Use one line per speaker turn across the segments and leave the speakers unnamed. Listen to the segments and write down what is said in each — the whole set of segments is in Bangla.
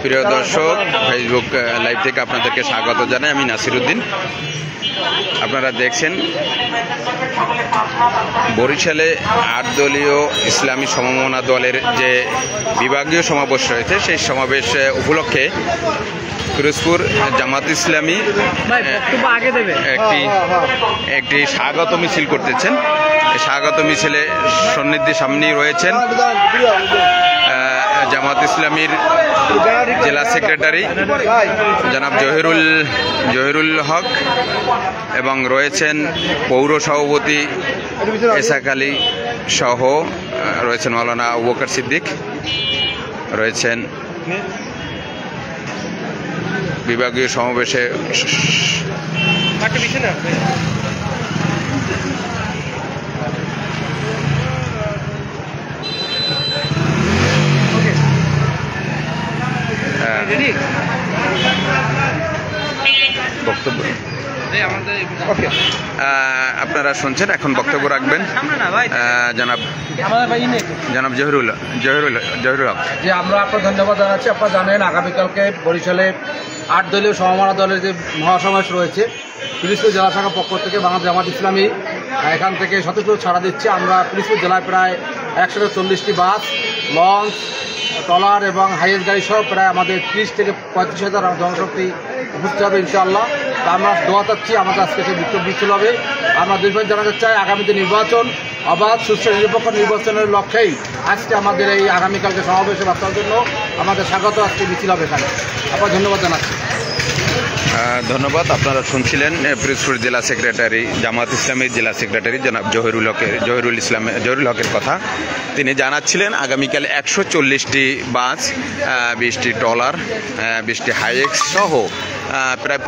প্রিয় দর্শক, ফেসবুক লাইভ থেকে আপনাদেরকে স্বাগত জানাই। আমি নাসিরউদ্দিন। আপনারা দেখছেন বরিশালে 8 দলীয় ইসলামী সমমনা দলের যে বিভাগীয় সমাবেশ রয়েছে, সেই সমাবেশ উপলক্ষে পিরোজপুর জামাত ইসলামী একটি স্বাগত মিছিল করতেছেন। এই স্বাগত মিছিলে সন্নিধি সামনেই রয়েছেন জামাত ইসলামীর জেলা সেক্রেটারি জনাব জহিরুল হক এবং রয়েছেন পৌর সভাপতি এসাক আলী সহ রয়েছেন মাওলানা আবু বকর সিদ্দিক, রয়েছেন বিভাগীয় সমাবেশে বক্তব্য আপনারা শুনছেন। এখন বক্তব্য রাখবেন জনাব জহিরুল হক।
যে আমরা আপনার ধন্যবাদ জানাচ্ছি। আপনারা জানেন আগামীকালকে বরিশালে 8 দলীয় সমমনা দলের যে মহাসমাবেশ রয়েছে, পিরোজপুর জেলা শাখার পক্ষ থেকে বাংলাদেশ জামাত ইসলামী এখান থেকে সতর্ক ছাড়া দিচ্ছে। আমরা পিরোজপুর জেলায় প্রায় 140টি বাস, লঞ্চ, ট্রলার এবং হাইয়েস্ট গাড়ি সহ প্রায় আমাদের 30 থেকে 35,000 জনশক্তি উপস্থিত হবে ইনশাআল্লাহ। তা আমরা দোয়া চাচ্ছি আমাদের আজকে সেই বিক্ষোভ মিছিল হবে। আমরা দুইবার জানাতে চাই আগামীতে নির্বাচন অবাধ সুষ্ঠু নিরপেক্ষ নির্বাচনের লক্ষ্যেই আজকে আমাদের এই আগামীকালকে সমাবেশে বাঁচার জন্য আমাদের স্বাগত আজকে মিছিল হবে এখানে। আপনার ধন্যবাদ জানাচ্ছি।
ধন্যবাদ। আপনারা শুনছিলেন পিরোজপুর জেলা সেক্রেটারি জামাত ইসলামের জেলা সেক্রেটারি জনাব জহিরুল হকের কথা। তিনি জানাচ্ছিলেন আগামীকাল 140টি বাস, 20টি ট্রলার, 20টি হাইএক্স সহ প্রায়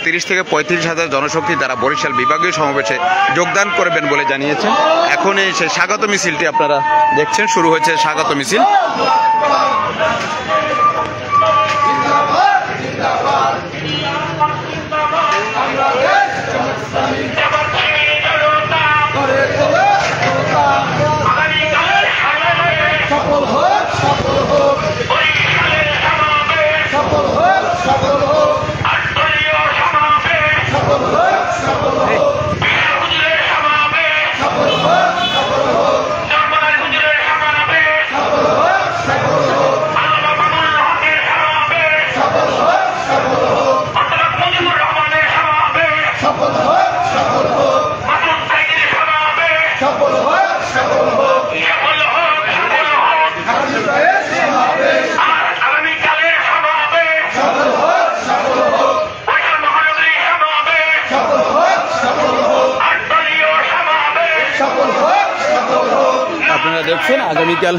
30 থেকে 35,000 জনশক্তি তারা বরিশাল বিভাগীয় সমাবেশে যোগদান করবেন বলে জানিয়েছেন। এখন এই সেই স্বাগত মিছিলটি আপনারা দেখছেন, শুরু হয়েছে স্বাগত মিছিল। আপনারা দেখছেন আগামীকাল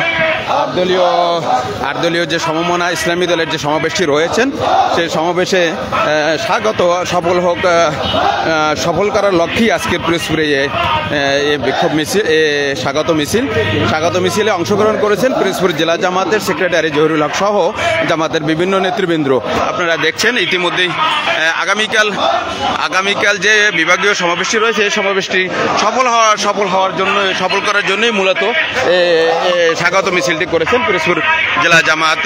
8 দলীয় যে সমমনা ইসলামী দলের যে সমাবেশটি রয়েছেন, সেই সমাবেশে স্বাগত সফল করার লক্ষ্যেই আজকের পিরোজপুরে বিক্ষোভ মিছিল, স্বাগত মিছিলে অংশগ্রহণ করেছেন পিরোজপুর জেলা জামাতের সেক্রেটারি জহিরুল হক সহ জামাতের বিভিন্ন নেতৃবৃন্দ। আপনারা দেখছেন ইতিমধ্যেই আগামীকাল যে বিভাগীয় সমাবেশটি রয়েছে, এই সমাবেশটি সফল করার জন্যই মূলত স্বাগত মিছিলটি করেছেন পিরোজপুর জেলা জামাত।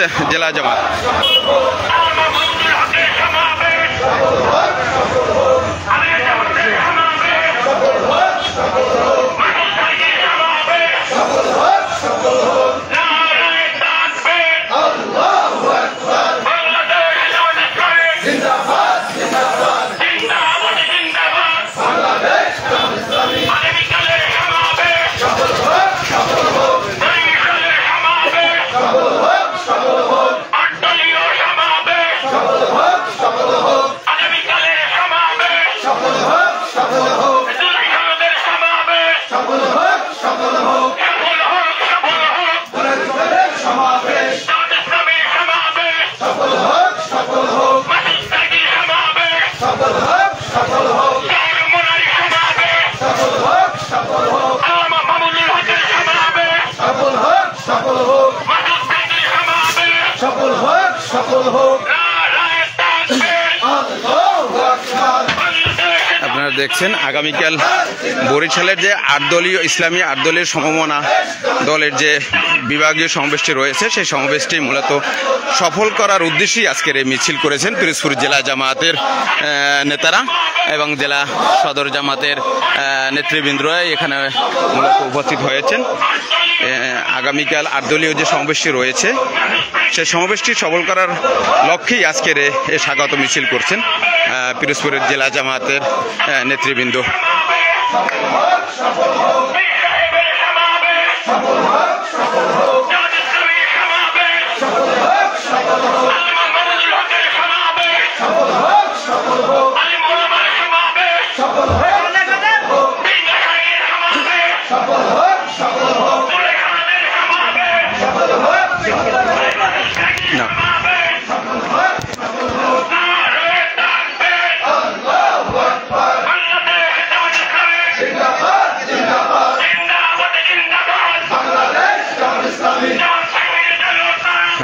আপনারা আপনারা দেখছেন আগামীকাল বরিশালের যে 8 দলীয় ইসলামী 8 দলের সমমনা দলের যে বিভাগীয় সমাবেশটি রয়েছে সেই সমাবেশটি মূলত সফল করার উদ্দেশ্যেই আজকের এই মিছিল করেছেন পিরোজপুর জেলা জামায়াতের নেতারা এবং জেলা সদর জামাতের নেতৃবৃন্দরা এখানে মূলত উপস্থিত হয়েছেন। আগামীকাল 8 দলীয় যে সমাবেশটি রয়েছে সেই সমাবেশটি সফল করার লক্ষ্যেই আজকের এই স্বাগত মিছিল করছেন পিরোজপুরের জেলা জামায়াতের নেতৃবৃন্দ।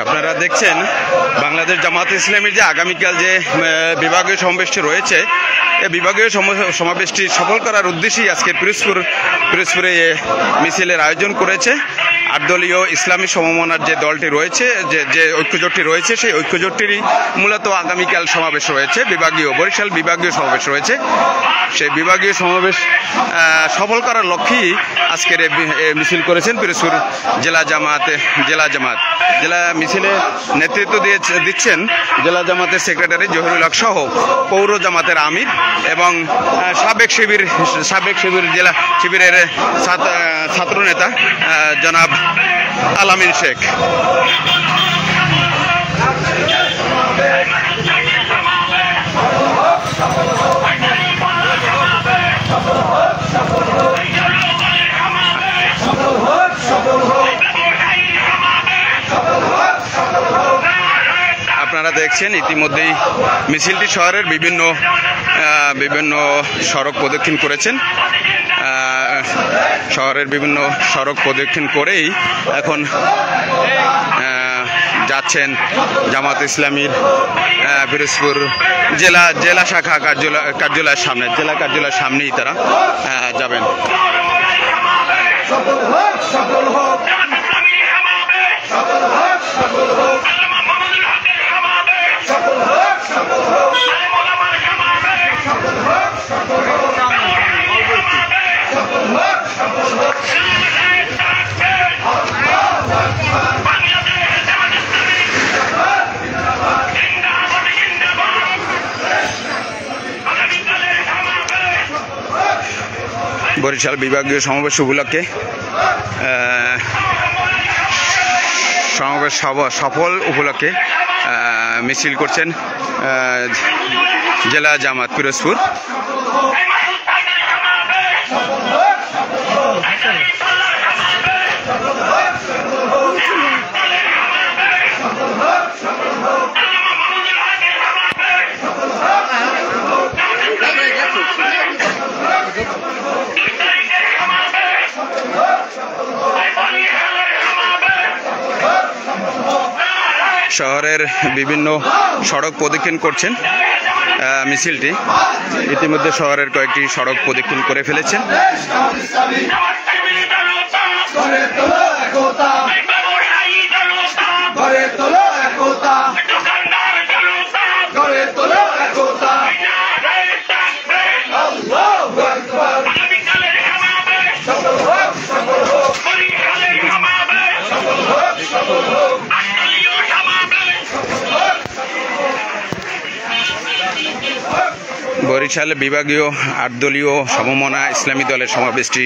আপনারা দেখছেন বাংলাদেশ জামাত ইসলামীর যে আগামীকাল যে বিভাগীয় সমাবেশটি রয়েছে এই বিভাগীয় সমাবেশটি সফল করার উদ্দেশ্যেই আজকে পিরোজপুরে মিছিলের আয়োজন করেছে 8 দলীয় ইসলামী সমমনার যে দলটি রয়েছে যে ঐক্যজোটটি রয়েছে সেই ঐক্যজোটটিরই মূলত আগামীকাল সমাবেশ রয়েছে বরিশাল বিভাগীয় সমাবেশ রয়েছে। সেই বিভাগীয় সমাবেশ সফল করার লক্ষ্যেই আজকের মিছিল করেছেন পিরোজপুর জেলা মিছিলে নেতৃত্ব দিচ্ছেন জেলা জামাতের সেক্রেটারি জহিরুল হক সহ পৌর জামাতের আমির এবং সাবেক শিবির জেলা শিবিরের ছাত্র নেতা জনাব আলামিন শেখ। আপনারা দেখছেন ইতিমধ্যেই মিছিলটি শহরের বিভিন্ন সড়ক প্রদক্ষিণ করেছেন। শহরের বিভিন্ন সড়ক প্রদক্ষিণ করেই এখন যাচ্ছেন জামাত ইসলামীর পিরোজপুর জেলা শাখা কার্যালয়ের সামনে জেলা কার্যালয়ের সামনেই তারা যাবেন। বরিশাল বিভাগীয় সমাবেশ উপলক্ষে সমাবেশ সফল উপলক্ষে মিছিল করছেন জেলা জামাত পিরোজপুর। শহরের বিভিন্ন সড়ক প্রদক্ষিণ করছেন মিছিলটি ইতিমধ্যে শহরের কয়েকটি সড়ক প্রদক্ষিণ করে ফেলেছেন। বরিশাল বিভাগীয় 8 দলীয় সমমনা ইসলামী দলের সমাবেশটি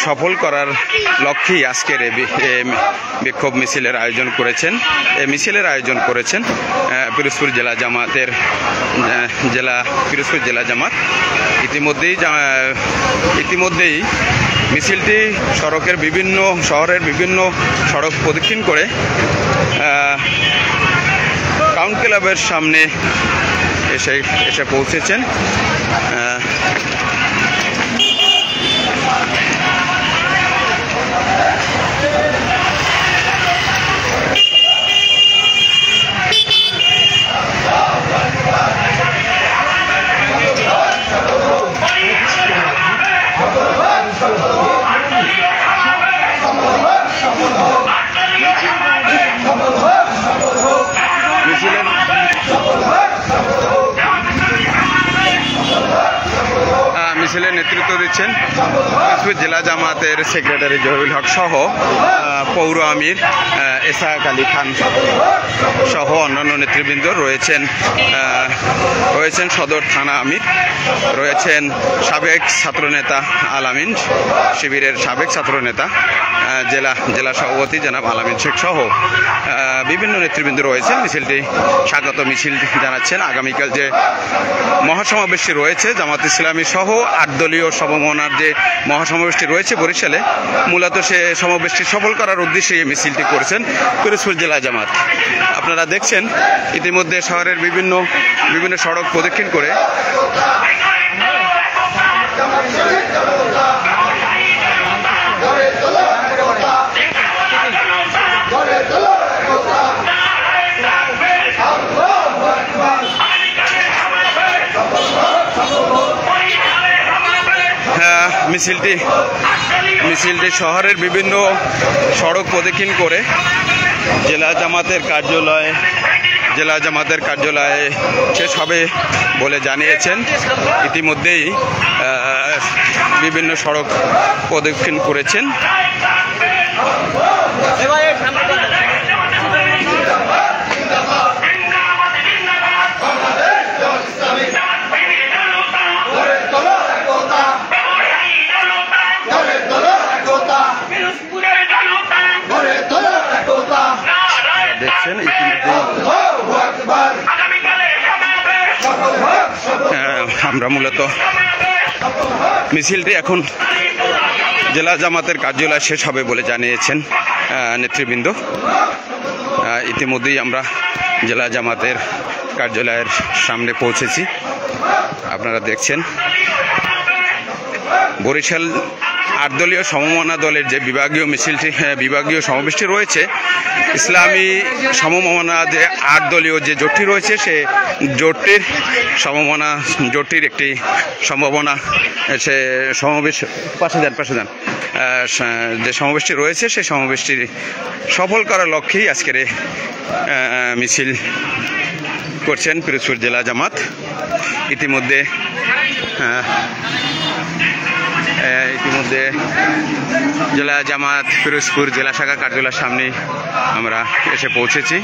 সফল করার লক্ষ্যেই আজকের বিক্ষোভ মিছিলের আয়োজন করেছেন পিরোজপুর জেলা জামাতের পিরোজপুর জেলা জামাত। ইতিমধ্যেই মিছিলটি শহরের বিভিন্ন সড়ক প্রদক্ষিণ করে টাউন ক্লাবের সামনে এসে পৌঁছেছেন। নেতৃত্ব দিচ্ছেন পিরোজপুর জেলা জামাতের সেক্রেটারি জহিরুল হক সহ পৌর আমির এসাহাক আলী খান সহ অন্যান্য নেতৃবৃন্দ রয়েছেন সদর থানা আমির, রয়েছেন সাবেক ছাত্রনেতা আলামিন, শিবিরের সাবেক ছাত্রনেতা জেলা সভাপতি জনাব আলামিন শেখ সহ বিভিন্ন নেতৃবৃন্দ রয়েছেন। মিছিলটি স্বাগত মিছিল জানাচ্ছেন। আগামীকাল যে মহাসমাবেশটি রয়েছে জামাত ইসলামী সহ 8 দলীয় সমমনার যে মহাসমাবেশটি রয়েছে বরিশালে, মূলত সে সমাবেশটি সফল করার উদ্দেশ্যে এই মিছিলটি করেছেন পিরোজপুর জেলা জামাত। আপনারা দেখছেন ইতিমধ্যে শহরের বিভিন্ন সড়ক প্রদক্ষিণ করে মিছিলটি শহরের বিভিন্ন সড়ক প্রদক্ষিণ করে জেলা জামাতের কার্যালয়ে শেষ হবে বলে জানিয়েছেন। ইতিমধ্যেই বিভিন্ন সড়ক প্রদক্ষিণ করেছেন। দেখছেন আমরা মূলত মিছিলটি এখন জেলা জামাতের কার্যালয় শেষ হবে বলে জানিয়েছেন নেতৃবৃন্দ। ইতিমধ্যেই আমরা জেলা জামাতের কার্যালয়ের সামনে পৌঁছেছি। আপনারা দেখছেন বরিশাল 8 দলীয় সমমনা দলের যে বিভাগীয় সমাবেশটি রয়েছে, ইসলামী সমমনা যে 8 দলীয় যে জোটটি রয়েছে সে জোটটির একটি সম্ভাবনা সে সমাবেশ পাশে যান যে সমাবেশটি রয়েছে সেই সমাবেশটি সফল করার লক্ষ্যেই আজকের মিছিল করছেন পিরোজপুর জেলা জামাত। ইতিমধ্যে জেলা জামাত পিরোজপুর জেলা শাখা কার্যালয়ের সামনে আমরা এসে পৌঁছেছি।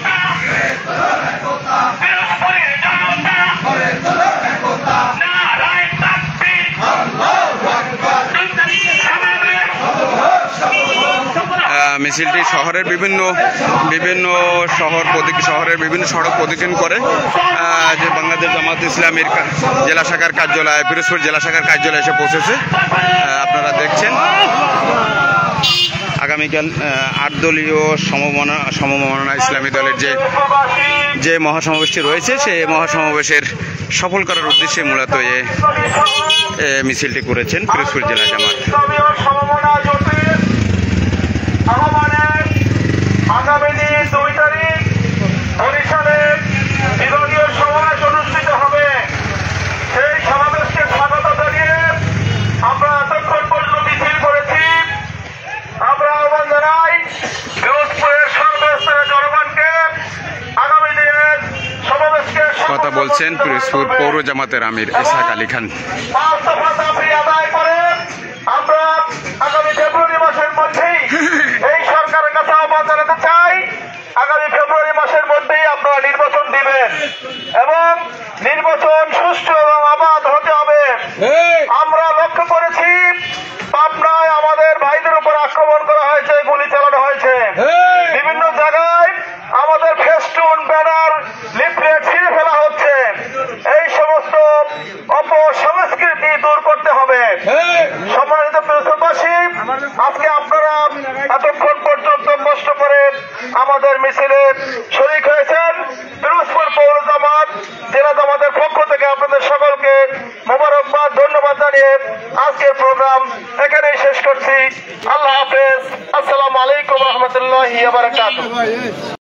মিছিলটি শহরের বিভিন্ন সড়ক প্রদক্ষিণ করে যে বাংলাদেশ জামাত ইসলামীর জেলা শাখার কার্যালয় পিরোজপুর জেলা শাখার কার্যালয়ে এসে পৌঁছেছে। আপনারা দেখছেন আগামীকাল 8 দলীয় সমমনা ইসলামী দলের যে মহাসমাবেশটি রয়েছে সেই মহাসমাবেশের সফল করার উদ্দেশ্যে মূলত মিছিলটি করেছেন পিরোজপুর জেলা জামাত।
আগামী দিন 2 তারিখ বরিশালে বিভাগীয় সমাবেশ অনুষ্ঠিত হবে। সেই সমাবেশকে স্বাগত জানিয়ে আমরা এতক্ষণ পর্যন্ত মিছিল করেছি। আমরা আহ্বান জানাই পিরোজপুরের সর্বস্তরের জনগণকে আগামী দিনের সমাবেশকে
কথা বলছেন পিরোজপুর পৌর জামাতের আমির এসাহাক আলী খান।
5 দফা দাবি আদায় করে আমরা আগামী ফেব্রুয়ারি মাসের মধ্যেই এই সরকারের কাছে আহ্বান জানাতে চাই, আগামী ফেব্রুয়ারি মাসের মধ্যেই আপনারা নির্বাচন দিবেন এবং নির্বাচন সুষ্ঠু এবং অবাধ হতে হবে। আমরা লক্ষ্য করেছি পাবনায় আমাদের ভাইদের উপর আক্রমণ করা হয়েছে, গুলি চালানো হয়েছে। বিভিন্ন জায়গায় আমাদের ফেস্টুন ব্যানার লিফলেট ছিঁড়ে ফেলা হচ্ছে। এই সমস্ত অপসংস্কৃতি দূর করতে হবে। সম্মানিত পিরোজপুরবাসী, আজকে আপনারা এতক্ষণ পর্যন্ত কষ্ট করে আমাদের মিছিলে শরীক হয়েছেন। পিরোজপুর পৌর জামাত জেলা জামাতের পক্ষ থেকে আপনাদের সকলকে মোবারকবাদ, ধন্যবাদ জানিয়ে আজকের প্রোগ্রাম এখানেই শেষ করছি। আল্লাহ হাফেজ। আসসালামু আলাইকুম রহমতুল্লাহি ওয়া বারাকাতুহু।